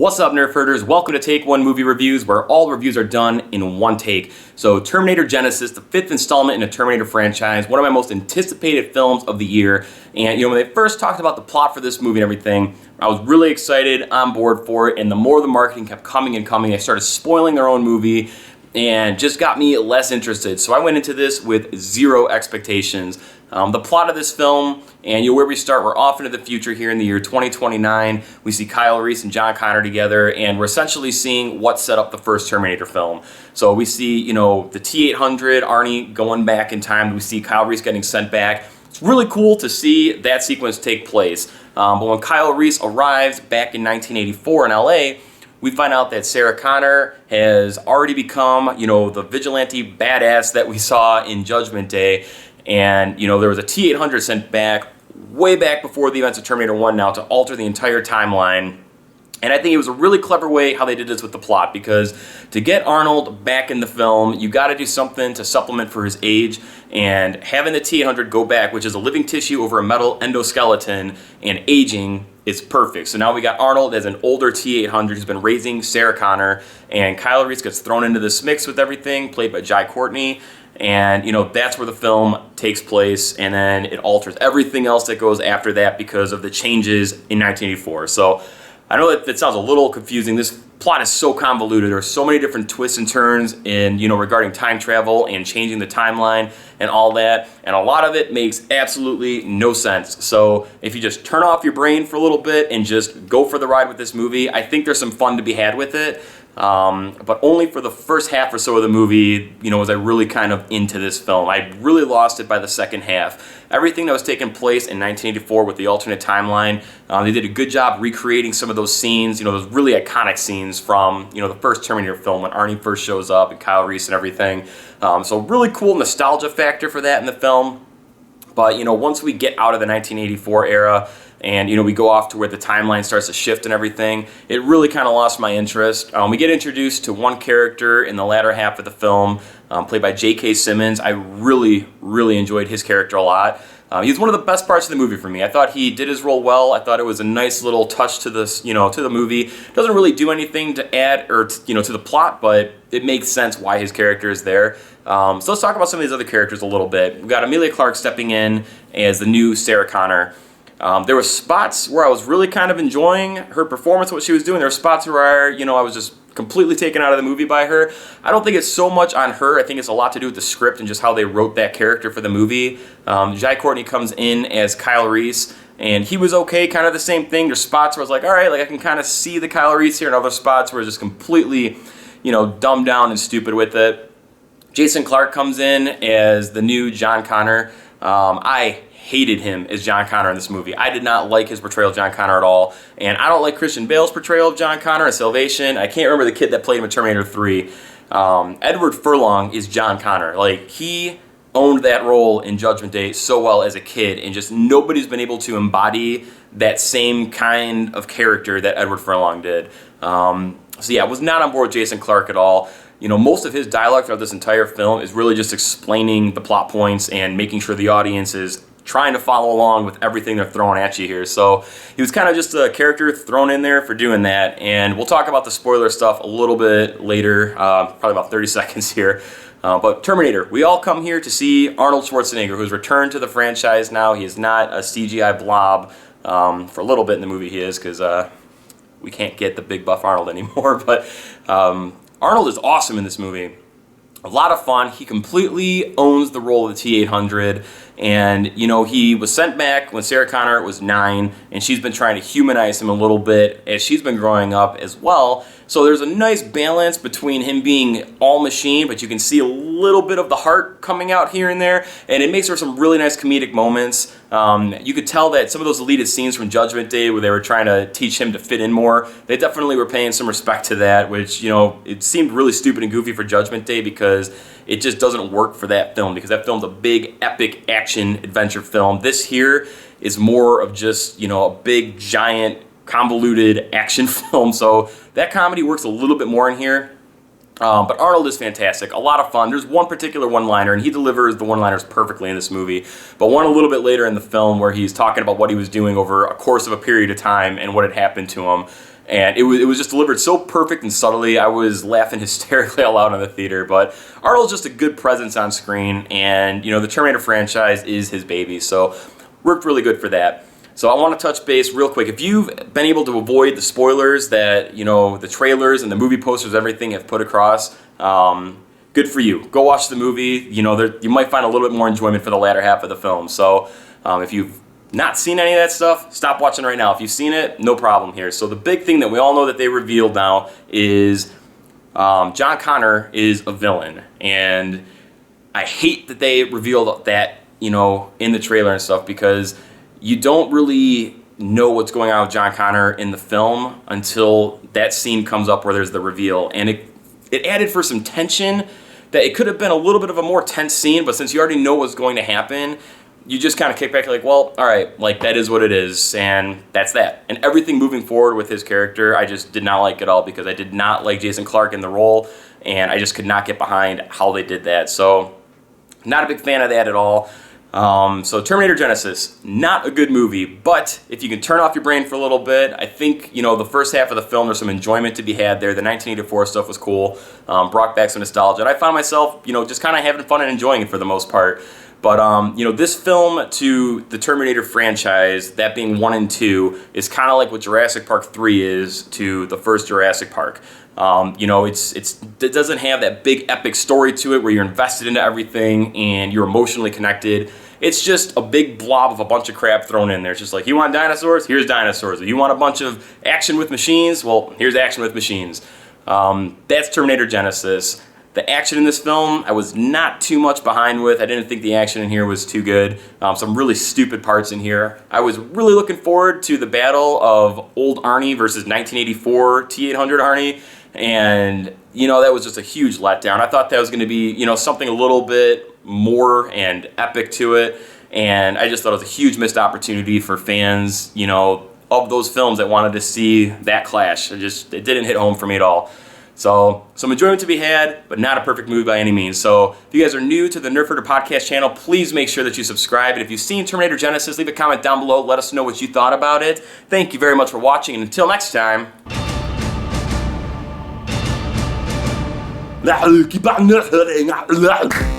What's up, Nerf Herders? Welcome to Take One Movie Reviews, where all reviews are done in one take. So Terminator Genisys, the fifth installment in the Terminator franchise, one of my most anticipated films of the year. And when they first talked about the plot for this movie and everything, I was really excited, on board for it, and the more the marketing kept coming and coming, they started spoiling their own movie and just got me less interested. So I went into this with zero expectations. The plot of this film, and where we start, we're off into the future here in the year 2029. We see Kyle Reese and John Connor together, and we're essentially seeing what set up the first Terminator film. So we see, the T-800, Arnie going back in time. We see Kyle Reese getting sent back. It's really cool to see that sequence take place. But when Kyle Reese arrives back in 1984 in LA, we find out that Sarah Connor has already become, the vigilante badass that we saw in Judgment Day. And, there was a T-800 sent back way back before the events of Terminator 1 now to alter the entire timeline. And I think it was a really clever way how they did this with the plot, because to get Arnold back in the film, you got to do something to supplement for his age, and having the T-800 go back, which is a living tissue over a metal endoskeleton, and aging, is perfect. So now we got Arnold as an older T-800 who's been raising Sarah Connor, and Kyle Reese gets thrown into this mix with everything, played by Jai Courtney. And, that's where the film takes place, and then it alters everything else that goes after that because of the changes in 1984. So I know that sounds a little confusing. This plot is so convoluted. There's so many different twists and turns in, regarding time travel and changing the timeline and all that. And a lot of it makes absolutely no sense. So if you just turn off your brain for a little bit and just go for the ride with this movie, I think there's some fun to be had with it. But only for the first half or so of the movie, was I really kind of into this film. I really lost it by the second half. Everything that was taking place in 1984 with the alternate timeline, they did a good job recreating some of those scenes, those really iconic scenes from, the first Terminator film when Arnie first shows up and Kyle Reese and everything. So really cool nostalgia factor for that in the film. But, once we get out of the 1984 era, and, we go off to where the timeline starts to shift and everything, it really kind of lost my interest. We get introduced to one character in the latter half of the film, played by J.K. Simmons. I really, really enjoyed his character a lot. He was one of the best parts of the movie for me. I thought he did his role well. I thought it was a nice little touch to this, to the movie. Doesn't really do anything to add or, to the plot, but it makes sense why his character is there. So let's talk about some of these other characters a little bit. We've got Emilia Clarke stepping in as the new Sarah Connor. There were spots where I was really kind of enjoying her performance, what she was doing. There were spots where, I was just completely taken out of the movie by her. I don't think it's so much on her. I think it's a lot to do with the script and just how they wrote that character for the movie. Jai Courtney comes in as Kyle Reese, and he was okay, kind of the same thing. There's spots where I was like, all right, I can kind of see the Kyle Reese here, and other spots where it's just completely, dumbed down and stupid with it. Jason Clarke comes in as the new John Connor. I hated him as John Connor in this movie. I did not like his portrayal of John Connor at all, and I don't like Christian Bale's portrayal of John Connor in Salvation. I can't remember the kid that played him in Terminator 3. Edward Furlong is John Connor. He owned that role in Judgment Day so well as a kid, and just nobody's been able to embody that same kind of character that Edward Furlong did. So yeah, I was not on board with Jason Clarke at all. Most of his dialogue throughout this entire film is really just explaining the plot points and making sure the audience is trying to follow along with everything they're throwing at you here. So he was kind of just a character thrown in there for doing that. And we'll talk about the spoiler stuff a little bit later, probably about 30 seconds here. But Terminator, we all come here to see Arnold Schwarzenegger, who's returned to the franchise now. He is not a CGI blob. For a little bit in the movie he is, because we can't get the big buff Arnold anymore. But Arnold is awesome in this movie. A lot of fun. He completely owns the role of the T-800. And, he was sent back when Sarah Connor was 9, and she's been trying to humanize him a little bit as she's been growing up as well. So there's a nice balance between him being all machine, but you can see a little bit of the heart coming out here and there, and it makes for some really nice comedic moments. You could tell that some of those deleted scenes from Judgment Day where they were trying to teach him to fit in more, they definitely were paying some respect to that, which, it seemed really stupid and goofy for Judgment Day because it just doesn't work for that film, because that film's a big, epic action adventure film. This here is more of just, a big, giant, convoluted action film. So that comedy works a little bit more in here. But Arnold is fantastic. A lot of fun. There's one particular one-liner, and he delivers the one-liners perfectly in this movie. But one a little bit later in the film where he's talking about what he was doing over a course of a period of time and what had happened to him. And it was just delivered so perfect and subtly. I was laughing hysterically out loud in the theater. But Arnold's just a good presence on screen, and the Terminator franchise is his baby, so worked really good for that. So I want to touch base real quick. If you've been able to avoid the spoilers that the trailers and the movie posters, everything have put across, good for you. Go watch the movie. You might find a little bit more enjoyment for the latter half of the film. So if you've not seen any of that stuff, stop watching right now. If you've seen it, no problem here. So the big thing that we all know that they revealed now is John Connor is a villain. And I hate that they revealed that, in the trailer and stuff, because you don't really know what's going on with John Connor in the film until that scene comes up where there's the reveal. And it added for some tension that it could have been a little bit of a more tense scene, but since you already know what's going to happen, you just kind of kick back like, well, all right, like that is what it is, and that's that. And everything moving forward with his character, I just did not like at all, because I did not like Jason Clarke in the role, and I just could not get behind how they did that. So not a big fan of that at all. So Terminator Genisys, not a good movie, but if you can turn off your brain for a little bit, I think, the first half of the film, there's some enjoyment to be had there. The 1984 stuff was cool, brought back some nostalgia, and I found myself, just kind of having fun and enjoying it for the most part. But, this film to the Terminator franchise, that being 1 and 2, is kind of like what Jurassic Park 3 is to the first Jurassic Park. It doesn't have that big epic story to it where you're invested into everything and you're emotionally connected. It's just a big blob of a bunch of crap thrown in there. It's just like, you want dinosaurs? Here's dinosaurs. You want a bunch of action with machines? Well, here's action with machines. That's Terminator Genisys. The action in this film, I was not too much behind with. I didn't think the action in here was too good. Some really stupid parts in here. I was really looking forward to the battle of old Arnie versus 1984 T-800 Arnie. And, that was just a huge letdown. I thought that was going to be, something a little bit more and epic to it. And I just thought it was a huge missed opportunity for fans, of those films that wanted to see that clash. It didn't hit home for me at all. So, some enjoyment to be had, but not a perfect movie by any means. So, if you guys are new to the Nerf Herder podcast channel, please make sure that you subscribe. And if you've seen Terminator Genisys, leave a comment down below. Let us know what you thought about it. Thank you very much for watching, and until next time... keep on Nerf Herding.